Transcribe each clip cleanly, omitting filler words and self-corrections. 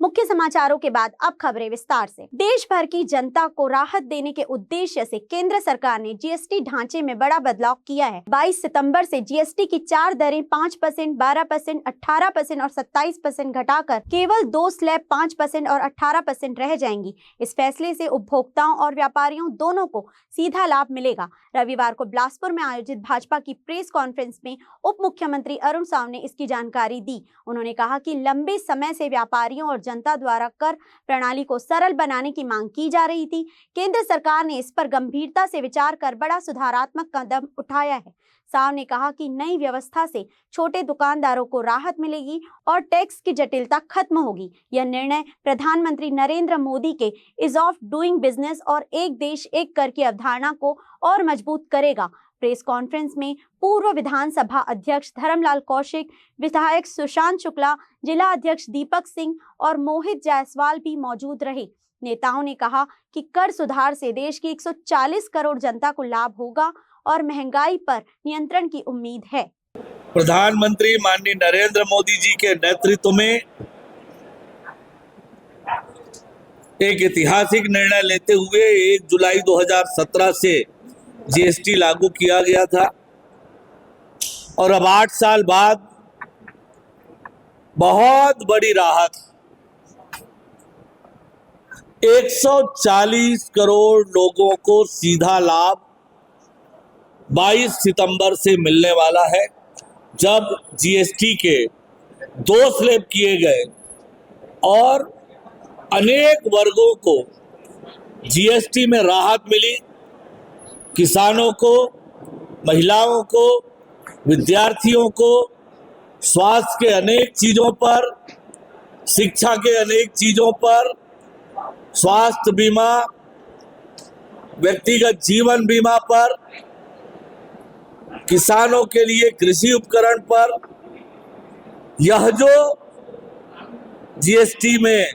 मुख्य समाचारों के बाद अब खबरें विस्तार से। देश भर की जनता को राहत देने के उद्देश्य से केंद्र सरकार ने जीएसटी ढांचे में बड़ा बदलाव किया है। 22 सितंबर से जीएसटी की 4 दरें 5%, 12%, 18% और 27% घटाकर केवल 2 स्लैब 5% और 18% रह जाएंगी। इस फैसले से उपभोक्ताओं और व्यापारियों दोनों को सीधा लाभ मिलेगा। रविवार को बिलासपुर में आयोजित भाजपा की प्रेस कॉन्फ्रेंस में उप मुख्यमंत्री अरुण साव ने इसकी जानकारी दी। उन्होंने कहा कि लंबे समय से व्यापारियों और जनता द्वारा कर प्रणाली को सरल बनाने की मांग की जा रही थी। केंद्र सरकार ने इस पर गंभीरता से विचार कर बड़ा सुधारात्मक कदम उठाया है। साव ने कहा कि नई व्यवस्था से छोटे दुकानदारों को राहत मिलेगी और टैक्स की जटिलता खत्म होगी। यह निर्णय प्रधानमंत्री नरेंद्र मोदी के ईज ऑफ डूइंग बिजनेस और एक देश एक कर की अवधारणा को और मजबूत करेगा। प्रेस कॉन्फ्रेंस में पूर्व विधानसभा अध्यक्ष धर्मलाल कौशिक, विधायक सुशांत शुक्ला, जिला अध्यक्ष दीपक सिंह और मोहित जायसवाल भी मौजूद रहे। नेताओं ने कहा कि कर सुधार से देश की 140 करोड़ जनता को लाभ होगा और महंगाई पर नियंत्रण की उम्मीद है। प्रधानमंत्री माननीय नरेंद्र मोदी जी के नेतृत्व में एक ऐतिहासिक निर्णय लेते हुए 1 जुलाई 2017 से जीएसटी लागू किया गया था और अब 8 साल बाद बहुत बड़ी राहत 140 करोड़ लोगों को सीधा लाभ 22 सितंबर से मिलने वाला है। जब जीएसटी के 2 स्लैब किए गए और अनेक वर्गों को जीएसटी में राहत मिली, किसानों को, महिलाओं को, विद्यार्थियों को, स्वास्थ्य के अनेक चीज़ों पर, शिक्षा के अनेक चीज़ों पर, स्वास्थ्य बीमा, व्यक्तिगत जीवन बीमा पर, किसानों के लिए कृषि उपकरण पर, यह जो जीएसटी में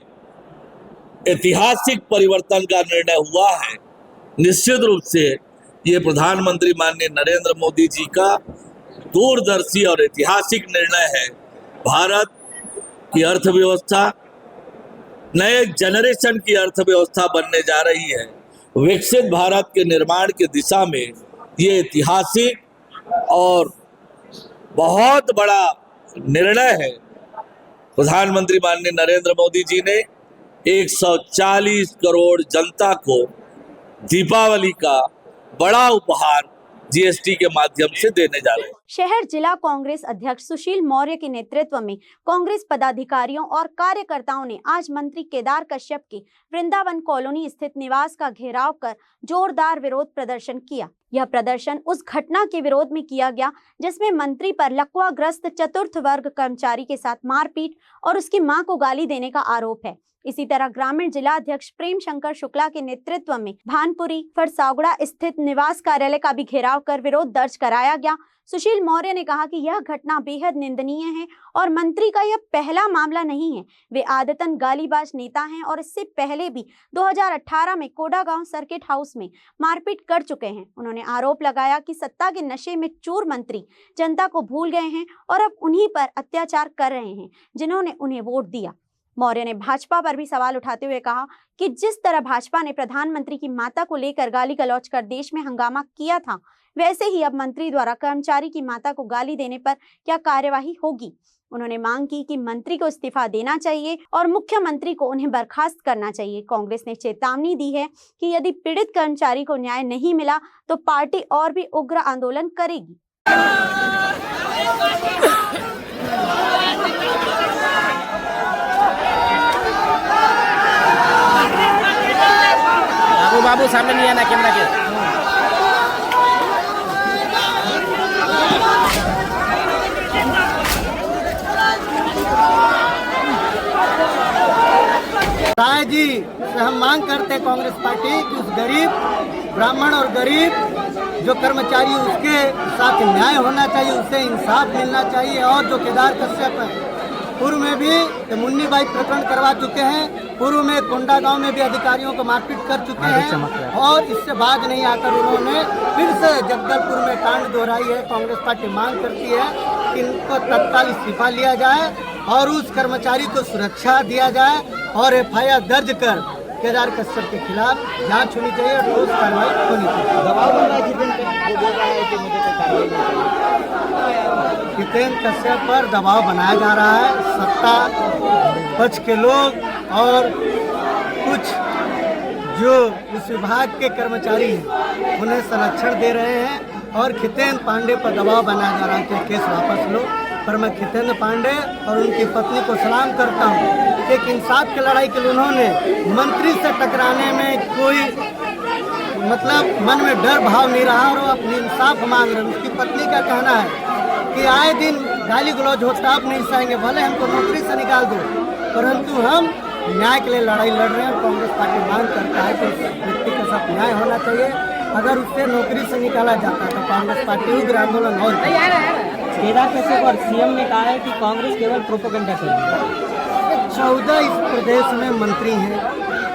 ऐतिहासिक परिवर्तन का निर्णय हुआ है, निश्चित रूप से ये प्रधानमंत्री माननीय नरेंद्र मोदी जी का दूरदर्शी और ऐतिहासिक निर्णय है। भारत की अर्थव्यवस्था नए जनरेशन की अर्थव्यवस्था बनने जा रही है। विकसित भारत के निर्माण की दिशा में ये ऐतिहासिक और बहुत बड़ा निर्णय है। प्रधानमंत्री माननीय नरेंद्र मोदी जी ने 140 करोड़ जनता को दीपावली का बड़ा उपहार जीएसटी के माध्यम से देने जा रहे हैं। शहर जिला कांग्रेस अध्यक्ष सुशील मौर्य के नेतृत्व में कांग्रेस पदाधिकारियों और कार्यकर्ताओं ने आज मंत्री केदार कश्यप के वृंदावन कॉलोनी स्थित निवास का घेराव कर जोरदार विरोध प्रदर्शन किया। यह प्रदर्शन उस घटना के विरोध में किया गया जिसमें मंत्री पर लकवाग्रस्त चतुर्थ वर्ग कर्मचारी के साथ मारपीट और उसकी मां को गाली देने का आरोप है। इसी तरह ग्रामीण जिला अध्यक्ष प्रेम शंकर शुक्ला के नेतृत्व में भानपुरी फरसावड़ा स्थित निवास कार्यालय का भी घेराव कर विरोध दर्ज कराया गया। सुशील मौर्य ने कहा कि यह घटना बेहद निंदनीय है और मंत्री का यह पहला मामला नहीं है। वे आदतन गालीबाज नेता हैं और इससे पहले भी 2018 में कोडागांव सर्किट हाउस में मारपीट कर चुके हैं। उन्होंने आरोप लगाया कि सत्ता के नशे में चूर मंत्री जनता को भूल गए हैं और अब उन्हीं पर अत्याचार कर रहे हैं जिन्होंने उन्हें वोट दिया। मौर्य ने भाजपा पर भी सवाल उठाते हुए कहा कि जिस तरह भाजपा ने प्रधानमंत्री की माता को लेकर गाली गलौज कर देश में हंगामा किया था, वैसे ही अब मंत्री द्वारा कर्मचारी की माता को गाली देने पर क्या कार्यवाही होगी। उन्होंने मांग की कि मंत्री को इस्तीफा देना चाहिए और मुख्यमंत्री को उन्हें बर्खास्त करना चाहिए। कांग्रेस ने चेतावनी दी है कि यदि पीड़ित कर्मचारी को न्याय नहीं मिला तो पार्टी और भी उग्र आंदोलन करेगी। बाबू सामने नहीं आना कैमरा के। राय जी से हम मांग करते हैं कांग्रेस पार्टी कि उस गरीब ब्राह्मण और गरीब जो कर्मचारी उसके साथ न्याय होना चाहिए, उससे इंसाफ मिलना चाहिए। और जो केदार कश्यप है, पूर्व में भी तो मुन्नी बाई प्रकरण करवा चुके हैं, पूर्व में कोंडा गांव में भी अधिकारियों को मारपीट कर चुके हैं और इससे बाज नहीं आकर उन्होंने फिर से जगदलपुर में कांड दोहराई है। कांग्रेस पार्टी मांग करती है कि इनको तत्काल इस्तीफा लिया जाए और उस कर्मचारी को सुरक्षा दिया जाए और FIR दर्ज कर केदार कश्यप के खिलाफ जांच होनी चाहिए और ठोस कार्रवाई होनी चाहिए। दबाव बन रहा है जितेंद्र वो बोल रहा है कि मुझे कोई कार्रवाई नहीं चाहिए। जितेंद्र कश्यप पर दबाव बनाया जा रहा है, सत्ता पक्ष के लोग और कुछ जो उस विभाग के कर्मचारी हैं उन्हें संरक्षण दे रहे हैं और खितेंद्र पांडे पर दबाव बनाया जा रहा है कि केस वापस लो। पर मैं खितेंद्र पांडे और उनकी पत्नी को सलाम करता हूँ। एक इंसाफ की लड़ाई के लिए उन्होंने मंत्री से टकराने में कोई मतलब मन में डर भाव नहीं रहा और वो अपनी इंसाफ मांग रहे हैं। उसकी पत्नी का कहना है कि आए दिन गाली गलौज होता आप नहीं सहेंगे, भले हमको नौकरी से निकाल दो, परंतु हम न्याय के लिए लड़ाई लड़ रहे हैं। कांग्रेस पार्टी मांग करता है कि उस व्यक्ति के साथ न्याय होना चाहिए। अगर उससे नौकरी से निकाला जाता तो कांग्रेस पार्टी उग्र आंदोलन और केदार कश्यप और CM ने कहा है कि कांग्रेस केवल प्रोपेगेंडा कर रही है। 14 इस प्रदेश में मंत्री हैं,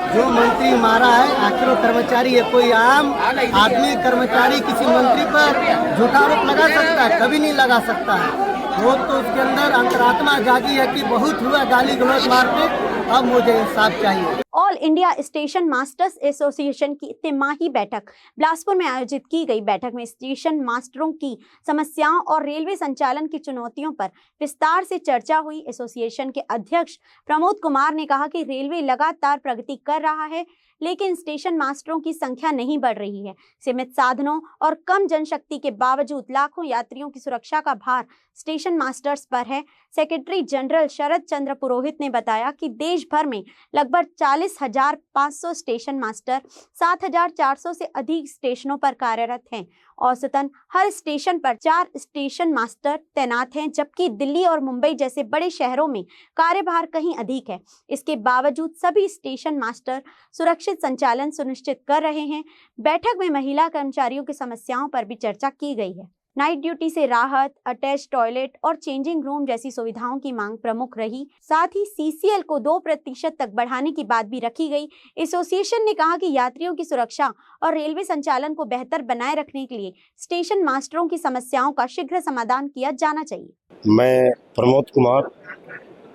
जो मंत्री मारा है आखिर वो कर्मचारी है। कोई आम आदमी कर्मचारी किसी मंत्री पर झूठा आरोप लगा सकता है? कभी नहीं लगा सकता है। वो तो उसके अंदर अंतरात्मा जागी है कि बहुत हुआ गाली गलौज मारते, अब मुझे इंसाफ चाहिए। All India station masters association की तिमाही बैठक बिलासपुर में आयोजित की गई। बैठक में स्टेशन मास्टरों की समस्याओं और रेलवे संचालन की चुनौतियों पर विस्तार से चर्चा हुई। एसोसिएशन के अध्यक्ष प्रमोद कुमार ने कहा कि रेलवे लगातार प्रगति कर रहा है, लेकिन स्टेशन मास्टरों की संख्या नहीं बढ़ रही है। सीमित साधनों और कम जनशक्ति के बावजूद लाखों यात्रियों की सुरक्षा का भार स्टेशन मास्टर्स पर है। सेक्रेटरी जनरल शरद चंद्र पुरोहित ने बताया कि देश भर में लगभग 40,500 स्टेशन मास्टर 7,400 से अधिक स्टेशनों पर कार्यरत हैं। औसतन हर स्टेशन पर 4 स्टेशन मास्टर तैनात हैं, जबकि दिल्ली और मुंबई जैसे बड़े शहरों में कार्यभार कहीं अधिक है। इसके बावजूद सभी स्टेशन मास्टर सुरक्षित संचालन सुनिश्चित कर रहे हैं। बैठक में महिला कर्मचारियों की समस्याओं पर भी चर्चा की गई है। नाइट ड्यूटी से राहत, अटैच टॉयलेट और चेंजिंग रूम जैसी सुविधाओं की मांग प्रमुख रही। साथ ही CCL को 2% तक बढ़ाने की बात भी रखी गई। एसोसिएशन ने कहा कि यात्रियों की सुरक्षा और रेलवे संचालन को बेहतर बनाए रखने के लिए स्टेशन मास्टरों की समस्याओं का शीघ्र समाधान किया जाना चाहिए। मैं प्रमोद कुमार,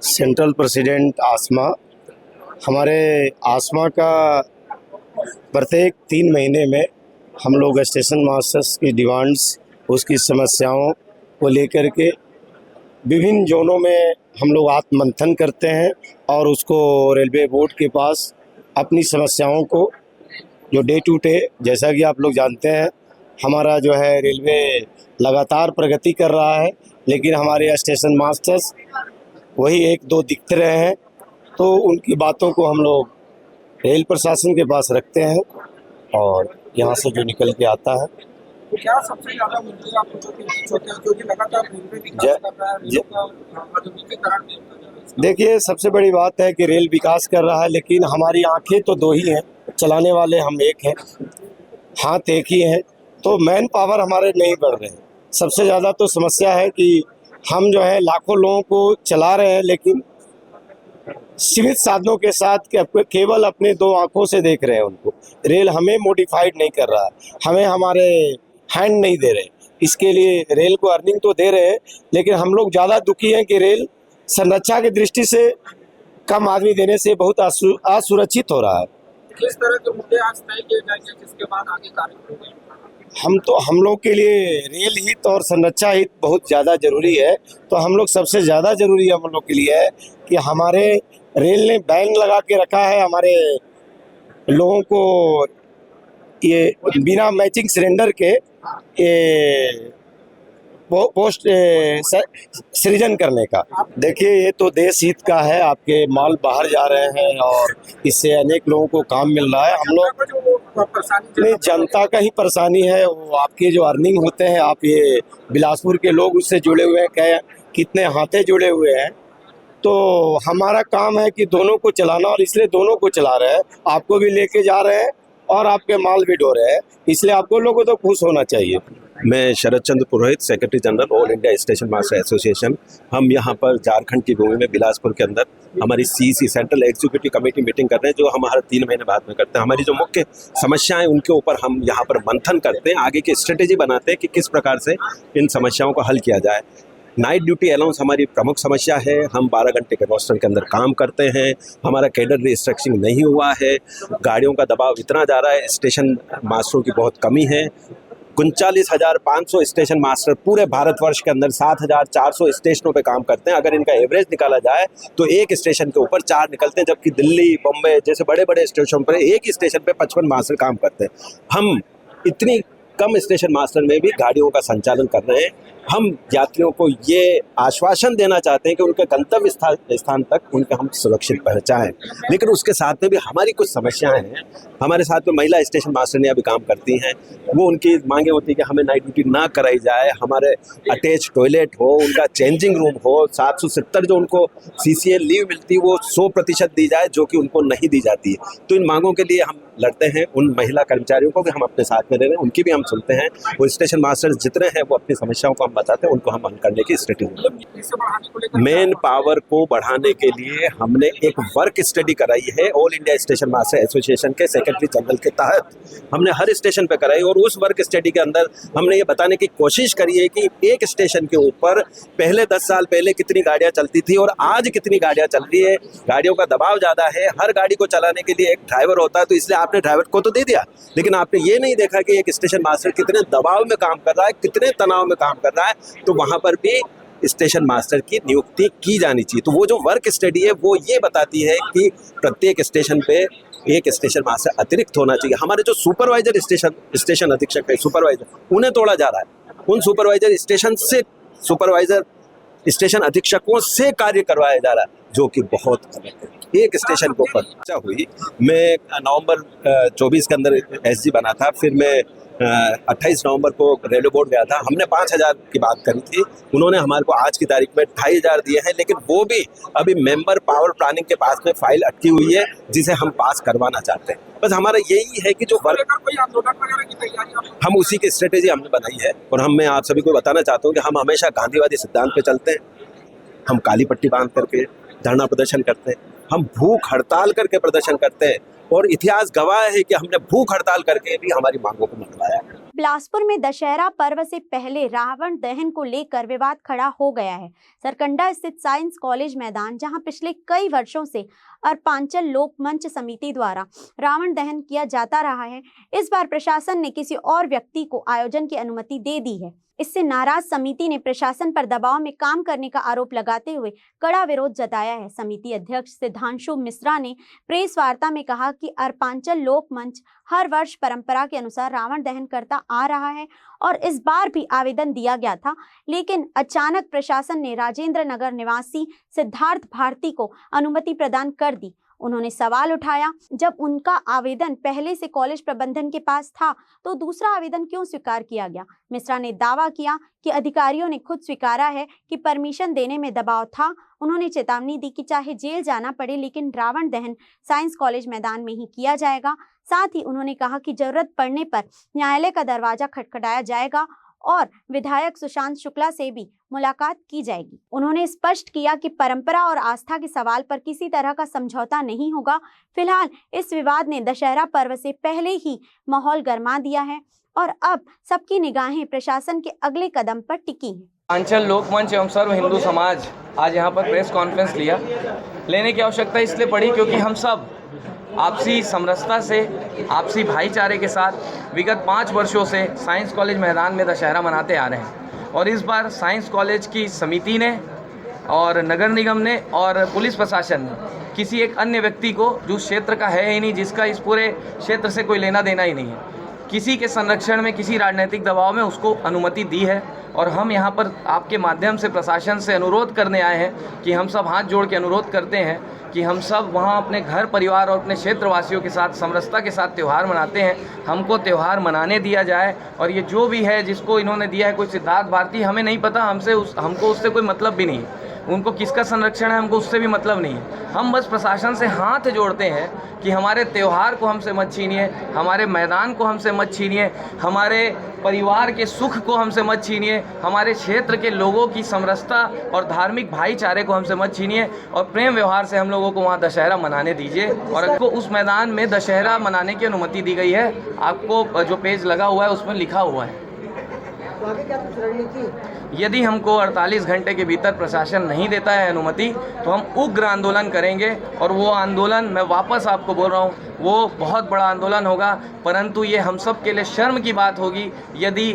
सेंट्रल प्रेसिडेंट आसमा। हमारे आसमा का प्रत्येक 3 महीने में हम लोग स्टेशन मास्टर्स की डिमांड्स, उसकी समस्याओं को लेकर के विभिन्न जोनों में हम लोग आत्ममंथन करते हैं और उसको रेलवे बोर्ड के पास अपनी समस्याओं को जो डे टू डे, जैसा कि आप लोग जानते हैं हमारा जो है रेलवे लगातार प्रगति कर रहा है, लेकिन हमारे स्टेशन मास्टर्स वही 1-2 दिखते रहे हैं, तो उनकी बातों को हम लोग रेल प्रशासन के पास रखते हैं और यहाँ से जो निकल के आता है। क्या सबसे ज्यादा मुद्दे आपको क्योंकि लगातार रेलवे विकास कर रहा है, रेल का आधुनिकीकरण भी होता जा रहा है। देखिए, सबसे बड़ी बात है कि रेल विकास कर रहा है, लेकिन हमारी आंखें तो 2 ही हैं, चलाने वाले हम एक हैं, हाथ एक ही हैं, तो मैन पावर हमारे नहीं बढ़ रहे हैं। सबसे ज़्यादा तो समस्या है कि हम जो है लाखों लोगों को चला रहे हैं, लेकिन सीमित साधनों के साथ केवल अपने 2 आंखों से देख रहे हैं उनको। रेल हमें मोडिफाइड नहीं कर रहा है, हमें हमारे हैंड नहीं दे रहे। इसके लिए रेल को अर्निंग तो दे रहे हैं, लेकिन हम लोग ज़्यादा दुखी हैं कि रेल संरक्षा की दृष्टि से कम आदमी देने से बहुत असुरक्षित हो रहा है। किस तरह के मुद्दे आज तय किए जाएंगे जिसके बाद आगे कार्य होंगे? हम लोग के लिए रेल हित और संरक्षा हित बहुत ज़्यादा जरूरी है। तो हम लोग सबसे ज़्यादा जरूरी हम लोग के लिए है कि हमारे रेल ने बैन लगा के रखा है हमारे लोगों को ये बिना मैचिंग सिलेंडर के ये पोस्ट सृजन करने का। देखिए, ये तो देश हित का है, आपके माल बाहर जा रहे हैं और इससे अनेक लोगों को काम मिल रहा है। हम लोग नहीं, जनता का ही परेशानी है, वो आपके जो अर्निंग होते हैं, आप ये बिलासपुर के लोग उससे जुड़े हुए हैं, क्या कितने हाथे जुड़े हुए हैं। तो हमारा काम है कि दोनों को चलाना, और इसलिए दोनों को चला रहे हैं, आपको भी लेके जा रहे हैं और आपके माल भी ढो रहे हैं, इसलिए आपको लोगों को तो खुश होना चाहिए। मैं Sharad Chandra Purohit, secretary general all India station master association. हम यहाँ पर झारखंड की भूमि में बिलासपुर के अंदर हमारी CEC central executive committee meeting कर रहे हैं, जो हम हर 3 महीने बाद में करते हैं। हमारी जो मुख्य समस्याएं उनके ऊपर हम यहाँ पर मंथन करते हैं, आगे की स्ट्रेटेजी बनाते हैं कि किस प्रकार से इन समस्याओं को हल किया जाए। नाइट ड्यूटी अलाउंस हमारी प्रमुख समस्या है। हम 12 घंटे के रोस्टर के अंदर काम करते हैं, हमारा कैडर रिस्ट्रक्शन नहीं हुआ है, गाड़ियों का दबाव इतना जा रहा है, स्टेशन मास्टरों की बहुत कमी है। 39,500 स्टेशन मास्टर पूरे भारतवर्ष के अंदर 7,400 स्टेशनों पे काम करते हैं। अगर इनका एवरेज निकाला जाए तो एक स्टेशन के ऊपर 4 निकलते हैं, जबकि दिल्ली, बम्बई जैसे बड़े बड़े स्टेशन पर एक ही स्टेशन पे 55 मास्टर काम करते हैं। हम इतनी कम स्टेशन मास्टर में भी गाड़ियों का संचालन कर रहे हैं। हम यात्रियों को ये आश्वासन देना चाहते हैं कि उनके गंतव्य स्थान तक उनके हम सुरक्षित पहुंचाएं, लेकिन उसके साथ में भी हमारी कुछ समस्याएं हैं। हमारे साथ में महिला स्टेशन मास्टर ने अभी काम करती हैं, वो उनकी मांगे होती है कि हमें नाइट ड्यूटी ना कराई जाए, हमारे अटैच टॉयलेट हो, उनका चेंजिंग रूम हो, 770 जो उनको CCL लीव मिलती है वो 100% दी जाए, जो कि उनको नहीं दी जाती है। तो इन मांगों के लिए हम लड़ते हैं। उन महिला कर्मचारियों को भी हम अपने साथ में ले रहे हैं, उनकी भी हम सुनते हैं। वो स्टेशन मास्टर जितने हैं वो अपनी समस्याओं को हम बताते हैं, उनको हम हल करने की स्ट्रेटेजी। मेन पावर को बढ़ाने के लिए हमने एक वर्क स्टडी कराई है all India station master association के सेक्रेटरी जनरल के तहत। हमने हर स्टेशन पे कराई और उस वर्क स्टडी के अंदर हमने ये बताने की कोशिश करी है कि एक स्टेशन के ऊपर पहले 10 साल पहले कितनी गाड़ियां चलती थी और आज कितनी गाड़ियां चल रही है। गाड़ियों का दबाव ज़्यादा है, हर गाड़ी को चलाने के लिए एक ड्राइवर होता है, तो इसलिए आपने ड्राइवर को तो दे दिया, लेकिन आपने ये नहीं देखा कि एक स्टेशन मास्टर कितने दबाव में काम कर रहा है, कितने तनाव में काम कर रहा है। तो वहाँ पर भी स्टेशन मास्टर की नियुक्ति की जानी चाहिए। तो वो जो वर्क स्टडी है वो ये बताती है कि प्रत्येक स्टेशन पे एक स्टेशन मास्टर अतिरिक्त होना चाहिए। हमारे जो सुपरवाइजर स्टेशन अधीक्षक है, सुपरवाइजर, उन्हें तोड़ा जा रहा है। उन सुपरवाइजर स्टेशन अधीक्षकों से कार्य करवाया जा रहा है, जो कि बहुत गलत है। एक स्टेशन के ऊपर चर्चा हुई, मैं नवंबर 24 के अंदर SG बना था, फिर मैं 28 नवंबर को रेलवे बोर्ड गया था। हमने 5,000 की बात करी थी, उन्होंने हमारे को आज की तारीख में 2,500 दिए हैं, लेकिन वो भी अभी मेंबर पावर प्लानिंग के पास में फाइल अटकी हुई है, जिसे हम पास करवाना चाहते हैं। बस हमारा यही है कि जो वर्क, हम उसी की स्ट्रेटेजी हमने बनाई है और मैं आप सभी को बताना चाहता हूँ कि हम हमेशा गांधीवादी सिद्धांत पे चलते हैं। हम काली पट्टी बांध करके धरना प्रदर्शन करते हैं, हम भूख हड़ताल करके प्रदर्शन करते हैं और इतिहास गवाह है कि हमने भूख हड़ताल करके भी हमारी मांगों को मनवाया है। बिलासपुर में दशहरा पर्व से पहले रावण दहन को लेकर विवाद खड़ा हो गया है। सरकंडा स्थित साइंस कॉलेज मैदान, जहां पिछले कई वर्षों से अर्पांचल लोक मंच समिति द्वारा रावण दहन किया जाता रहा है, इस बार प्रशासन ने किसी और व्यक्ति को आयोजन की अनुमति दे दी है। इससे नाराज समिति ने प्रशासन पर दबाव में काम करने का आरोप लगाते हुए कड़ा विरोध जताया है। समिति अध्यक्ष सिद्धांशु मिश्रा ने प्रेस वार्ता में कहा कि अर्पांचल लोक मंच हर वर्ष परंपरा के अनुसार रावण दहन करता आ रहा है और इस बार भी आवेदन दिया गया था, लेकिन अचानक प्रशासन ने राजेंद्र नगर निवासी सिद्धार्थ भारती को अनुमति प्रदान कर दी। उन्होंने सवाल उठाया, जब उनका आवेदन पहले से कॉलेज प्रबंधन के पास था तो दूसरा आवेदन क्यों स्वीकार किया गया। मिश्रा ने दावा किया कि अधिकारियों ने खुद स्वीकारा है कि परमिशन देने में दबाव था। उन्होंने चेतावनी दी कि चाहे जेल जाना पड़े, लेकिन रावण दहन साइंस कॉलेज मैदान में ही किया जाएगा। साथ ही उन्होंने कहा कि जरूरत पड़ने पर न्यायालय का दरवाजा खटखटाया जाएगा और विधायक सुशांत शुक्ला से भी मुलाकात की जाएगी। उन्होंने स्पष्ट किया कि परंपरा और आस्था के सवाल पर किसी तरह का समझौता नहीं होगा। फिलहाल इस विवाद ने दशहरा पर्व से पहले ही माहौल गरमा दिया है और अब सबकी निगाहें प्रशासन के अगले कदम पर टिकी हैं। अर्पांचल लोक मंच एवं सर्व हिंदू समाज आज यहाँ पर प्रेस कॉन्फ्रेंस लेने की आवश्यकता इसलिए पड़ी क्योंकि हम सब आपसी समरसता से, आपसी भाईचारे के साथ विगत 5 वर्षों से साइंस कॉलेज मैदान में दशहरा मनाते आ रहे हैं और इस बार साइंस कॉलेज की समिति ने और नगर निगम ने और पुलिस प्रशासन ने किसी एक अन्य व्यक्ति को, जो क्षेत्र का है ही नहीं, जिसका इस पूरे क्षेत्र से कोई लेना देना ही नहीं है, किसी के संरक्षण में, किसी राजनीतिक दबाव में उसको अनुमति दी है। और हम यहाँ पर आपके माध्यम से प्रशासन से अनुरोध करने आए हैं कि हम सब हाथ जोड़ के अनुरोध करते हैं कि हम सब वहाँ अपने घर परिवार और अपने क्षेत्रवासियों के साथ समरसता के साथ त्यौहार मनाते हैं। हमको त्यौहार मनाने दिया जाए और ये जो भी है जिसको इन्होंने दिया है, कोई सिद्धार्थ भारती, हमें नहीं पता, हमको उससे कोई मतलब भी नहीं है। उनको किसका संरक्षण है हमको उससे भी मतलब नहीं है। हम बस प्रशासन से हाथ जोड़ते हैं कि हमारे त्यौहार को हमसे मत छीनिए, हमारे मैदान को हमसे मत छीनिए, हमारे परिवार के सुख को हमसे मत छीनिए, हमारे क्षेत्र के लोगों की समरसता और धार्मिक भाईचारे को हमसे मत छीनिए और प्रेम व्यवहार से हम लोगों को वहाँ दशहरा मनाने दीजिए। और आपको उस मैदान में दशहरा मनाने की अनुमति दी गई है। आपको जो पेज लगा हुआ है उसमें लिखा हुआ है। तो आगे क्या कुछ रणनीति? यदि हमको 48 घंटे के भीतर प्रशासन नहीं देता है अनुमति तो हम उग्र आंदोलन करेंगे, और वो आंदोलन मैं वापस आपको बोल रहा हूँ वो बहुत बड़ा आंदोलन होगा। परंतु ये हम सब के लिए शर्म की बात होगी यदि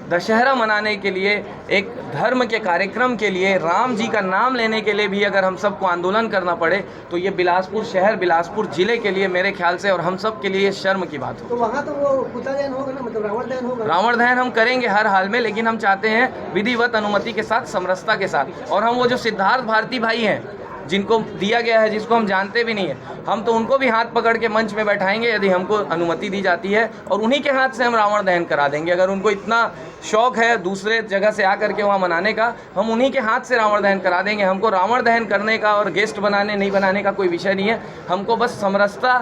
दशहरा मनाने के लिए, एक धर्म के कार्यक्रम के लिए, राम जी का नाम लेने के लिए भी अगर हम सबको आंदोलन करना पड़े तो ये बिलासपुर शहर, बिलासपुर जिले के लिए मेरे ख्याल से और हम सब के लिए ये शर्म की बात होगी। तो वहाँ तो वो पुतला दहन होगा ना, मतलब रावण दहन होगा? रावण दहन हम करेंगे हर हाल में, लेकिन हम चाहते हैं विधिवत अनुमति के साथ, समरसता के साथ। और हम वो जो सिद्धार्थ भारती भाई हैं जिनको दिया गया है, जिसको हम जानते भी नहीं है, हम तो उनको भी हाथ पकड़ के मंच में बैठाएंगे यदि हमको अनुमति दी जाती है, और उन्हीं के हाथ से हम रावण दहन करा देंगे। अगर उनको इतना शौक है दूसरे जगह से आकर के वहाँ मनाने का, हम उन्हीं के हाथ से रावण दहन करा देंगे। हमको रावण दहन करने का और गेस्ट बनाने नहीं बनाने का कोई विषय नहीं है। हमको बस समरसता,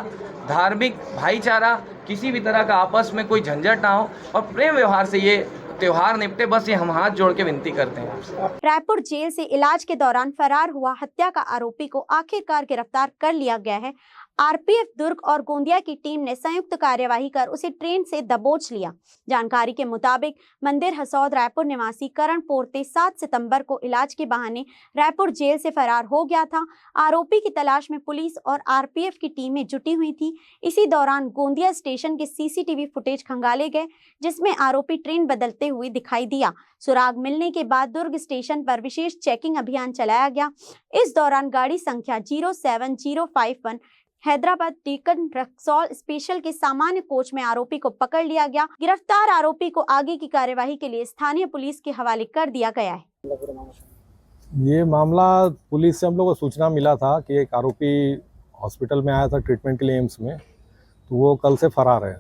धार्मिक भाईचारा, किसी भी तरह का आपस में कोई झंझट ना हो और प्रेम व्यवहार से ये त्योहार निपटे, बस ये हम हाथ जोड़ के विनती करते हैं आपसे। रायपुर जेल से इलाज के दौरान फरार हुआ हत्या का आरोपी को आखिरकार गिरफ्तार कर लिया गया है। आरपीएफ दुर्ग और गोंदिया की टीम ने संयुक्त कार्यवाही कर उसे ट्रेन से दबोच लिया। जानकारी के मुताबिक मंदिर हसौद रायपुर निवासी करण पोर्ते 7 सितंबर को इलाज के बहाने रायपुर जेल से फरार हो गया था। आरोपी की तलाश में पुलिस और आरपीएफ की टीमें जुटी हुई थी। इसी दौरान गोंदिया स्टेशन के सीसीटीवी फुटेज खंगाले गए, जिसमें आरोपी ट्रेन बदलते हुए दिखाई दिया। सुराग मिलने के बाद दुर्ग स्टेशन पर विशेष चेकिंग अभियान चलाया गया। इस दौरान गाड़ी संख्या 07051 हैदराबाद डेक्कन रक्सौल स्पेशल के सामान्य कोच में आरोपी को पकड़ लिया गया। गिरफ्तार आरोपी को आगे की कार्यवाही के लिए स्थानीय पुलिस के हवाले कर दिया गया है। ये मामला पुलिस से हम लोग को सूचना मिला था कि एक आरोपी हॉस्पिटल में आया था ट्रीटमेंट के लिए एम्स में, तो वो कल से फरार है।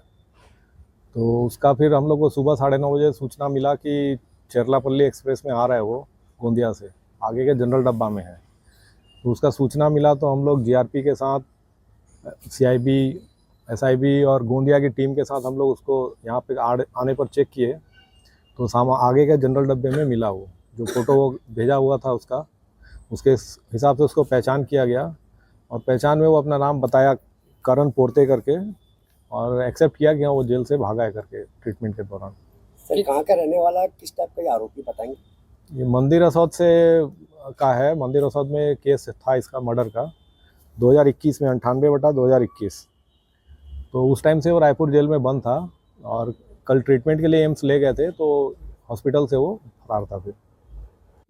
तो उसका फिर हम लोग को सुबह 9:30 बजे सूचना मिला कि चेरलापल्ली एक्सप्रेस में आ रहा है वो गोंदिया से, आगे के जनरल डब्बा में है। तो उसका सूचना मिला तो हम लोग जीआरपी के साथ सीआईबी, एसआईबी और गोंदिया की टीम के साथ हम लोग उसको यहाँ पे आने पर चेक किए तो आगे के जनरल डब्बे में मिला। वो जो फ़ोटो भेजा हुआ था उसके हिसाब से उसको पहचान किया गया, और पहचान में वो अपना नाम बताया करण पोर्ते करके, और एक्सेप्ट किया कि हाँ वो जेल से भागा है करके ट्रीटमेंट के दौरान। सर कहाँ का रहने वाला, किस टाइप का आरोपी बताएंगे? ये मंदिर हसौद से का है। मंदिर हसौद में केस था इसका मर्डर का 2021 में, 98/2021। तो उस टाइम से वो रायपुर जेल में बंद था और कल ट्रीटमेंट के लिए एम्स ले गए थे, तो हॉस्पिटल से वो फरार था। फिर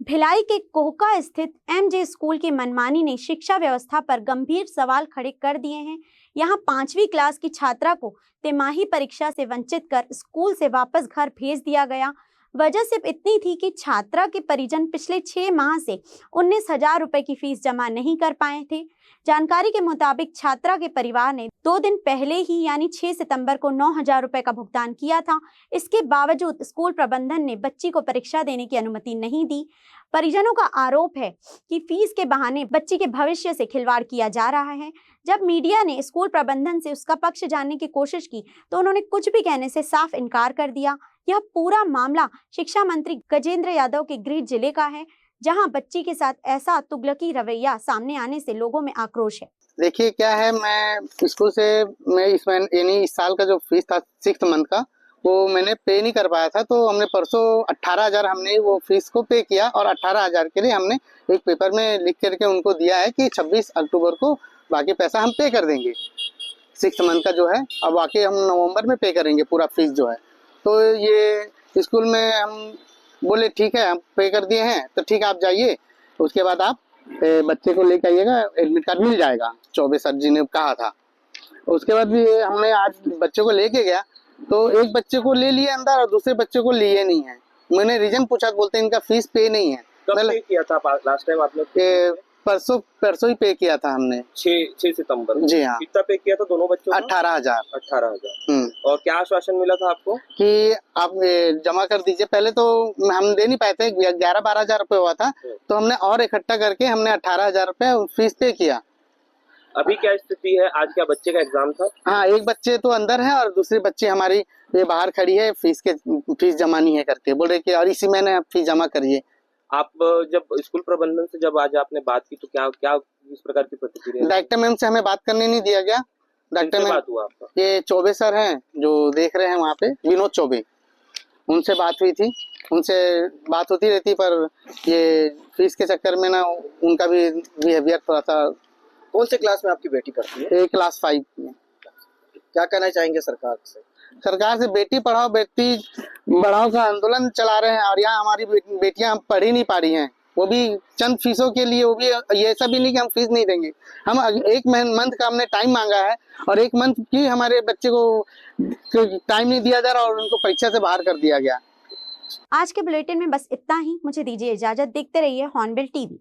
भिलाई के कोहका स्थित एमजे स्कूल की मनमानी ने शिक्षा व्यवस्था पर गंभीर सवाल खड़े कर दिए हैं। यहाँ 5वीं क्लास की छात्रा को तिमाही परीक्षा से वंचित कर स्कूल से वापस घर भेज दिया गया। वजह सिर्फ इतनी थी कि छात्रा के परिजन पिछले 6 माह से 19,000 रुपए की फीस जमा नहीं कर पाए थे। जानकारी के मुताबिक छात्रा के परिवार ने 2 दिन पहले ही यानी 6 सितंबर को 9,000 रुपए का भुगतान किया था। इसके बावजूद स्कूल प्रबंधन ने बच्ची को परीक्षा देने की अनुमति नहीं दी। परिजनों का आरोप है कि फीस के बहाने बच्ची के भविष्य से खिलवाड़ किया जा रहा है। जब मीडिया ने स्कूल प्रबंधन से उसका पक्ष जानने की कोशिश की तो उन्होंने कुछ भी कहने से साफ इनकार कर दिया। यह पूरा मामला शिक्षा मंत्री गजेंद्र यादव के गृह जिले का है, जहां बच्ची के साथ ऐसा तुगलकी रवैया सामने आने से लोगों में आक्रोश है। देखिए क्या है, मैं स्कूल से इस साल का जो फीस था 6th मंथ का, वो मैंने पे नहीं कर पाया था। तो हमने परसों 18,000 हमने वो फीस को पे किया, और 18,000 के लिए हमने एक पेपर में लिख करके उनको दिया है कि 26 अक्टूबर को बाकी पैसा हम पे कर देंगे 6th मंथ का जो है। अब बाकी हम नवंबर में पे करेंगे पूरा फीस जो है। तो ये स्कूल में हम बोले ठीक है हम पे कर दिए हैं, तो ठीक है आप जाइए, उसके बाद आप बच्चे को लेकर आइएगा, एडमिट कार्ड मिल जाएगा, चौबे सर जी ने कहा था। उसके बाद भी हमने आज बच्चे को लेके गया तो एक बच्चे को ले लिए अंदर और दूसरे बच्चे को लिए नहीं है। मैंने रीजन पूछा तो बोलते इनका फीस पे नहीं है। कब पे किया था लास्ट टाइम आप लोग? परसों ही पे किया था हमने, 6 सितंबर। जी हाँ। कितना पे किया था दोनों बच्चों? 18,000। और क्या आश्वासन मिला था आपको? कि आप जमा कर दीजिए। पहले तो हम दे नहीं पाए थे, 11-12 हजार रुपये हुआ था, तो हमने और इकट्ठा करके हमने 18,000 रुपये फीस पे किया। अभी क्या स्थिति है? आज क्या बच्चे का एग्जाम था? हाँ, एक बच्चे तो अंदर है और दूसरी बच्ची हमारी ये बाहर खड़ी है, फीस जमा नहीं है करके बोल रहे कि और इसी महीने आप फीस जमा करिए। आप जब स्कूल प्रबंधन से जब आज आपने बात की तो क्या इस प्रकार की प्रतिक्रिया? डायरेक्टर मैम से हमें बात करने नहीं दिया गया। डायरेक्टर मैम बात हुआ आपका? ये चौबे सर हैं जो देख रहे हैं वहाँ पे, विनोद चौबे, उनसे बात हुई थी, उनसे बात होती रहती, पर ये फीस के चक्कर में ना उनका भी बिहेवियर थोड़ा सा। कौन से क्लास में आपकी बेटी पढ़ती है? ये क्लास 5 में। क्या कहना चाहेंगे सरकार से? सरकार से बेटी पढ़ाओ बेटी बढ़ाओ का आंदोलन चला रहे हैं, और यहाँ हमारी बेटियां पढ़ ही नहीं पा रही हैं, वो भी चंद फीसों के लिए। वो भी ये ऐसा भी नहीं कि हम फीस नहीं देंगे, हम एक मंथ का हमने टाइम मांगा है, और एक मंथ की हमारे बच्चे को टाइम नहीं दिया जा रहा और उनको परीक्षा से बाहर कर दिया गया। आज के बुलेटिन में बस इतना ही। मुझे दीजिए इजाजत। देखते रहिए हॉर्नबिल टीवी।